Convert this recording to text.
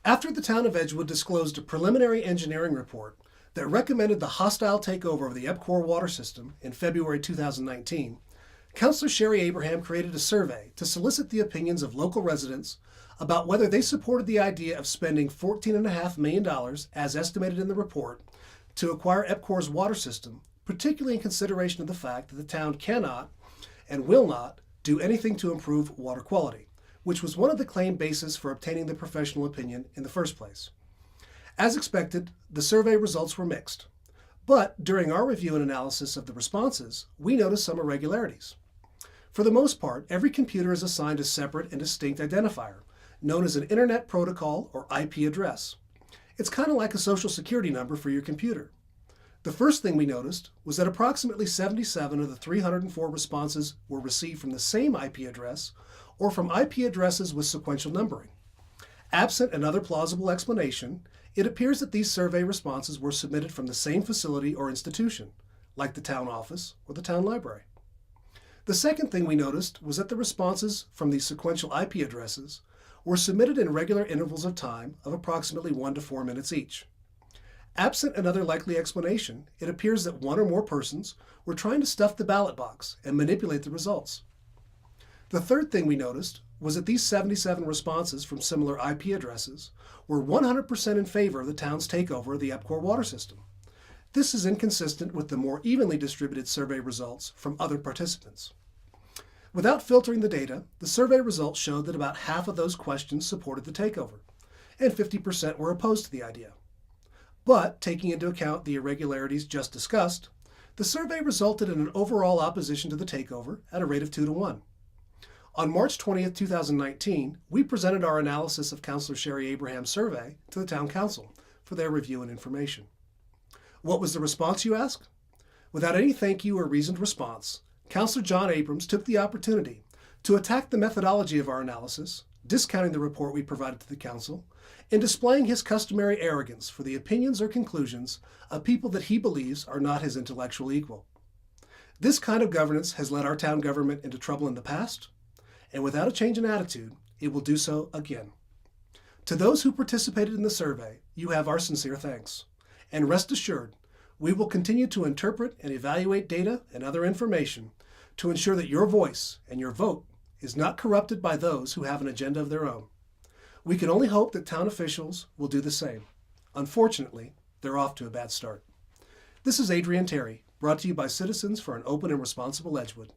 After the town of Edgewood disclosed a preliminary engineering report that recommended the hostile takeover of the EPCOR water system in February 2019, Councilor Sherry Abraham created a survey to solicit the opinions of local residents about whether they supported the idea of spending $14.5 million, as estimated in the report, to acquire EPCOR's water system, particularly in consideration of the fact that the town cannot and will not do anything to improve water quality, which was one of the claimed bases for obtaining the professional opinion in the first place. As expected, the survey results were mixed. But during our review and analysis of the responses, we noticed some irregularities. For the most part, every computer is assigned a separate and distinct identifier, known as an Internet Protocol or IP address. It's kind of like a social security number for your computer. The first thing we noticed was that approximately 77 of the 304 responses were received from the same IP address or from IP addresses with sequential numbering. Absent another plausible explanation, it appears that these survey responses were submitted from the same facility or institution, like the town office or the town library. The second thing we noticed was that the responses from these sequential IP addresses were submitted in regular intervals of time of approximately 1 to 4 minutes each. Absent another likely explanation, it appears that one or more persons were trying to stuff the ballot box and manipulate the results. The third thing we noticed was that these 77 responses from similar IP addresses were 100% in favor of the town's takeover of the EPCOR water system. This is inconsistent with the more evenly distributed survey results from other participants. Without filtering the data, the survey results showed that about half of those questions supported the takeover, and 50% were opposed to the idea. But, taking into account the irregularities just discussed, the survey resulted in an overall opposition to the takeover at a rate of 2 to 1. On March 20, 2019, we presented our analysis of Councilor Sherry Abraham's survey to the Town Council for their review and information. What was the response, you ask? Without any thank you or reasoned response, Councilor John Abrams took the opportunity to attack the methodology of our analysis, discounting the report we provided to the Council, and displaying his customary arrogance for the opinions or conclusions of people that he believes are not his intellectual equal. This kind of governance has led our town government into trouble in the past, and without a change in attitude, it will do so again. To those who participated in the survey, you have our sincere thanks. And rest assured, we will continue to interpret and evaluate data and other information to ensure that your voice and your vote is not corrupted by those who have an agenda of their own. We can only hope that town officials will do the same. Unfortunately, they're off to a bad start. This is Adrian Terry, brought to you by Citizens for an Open and Responsible Edgewood.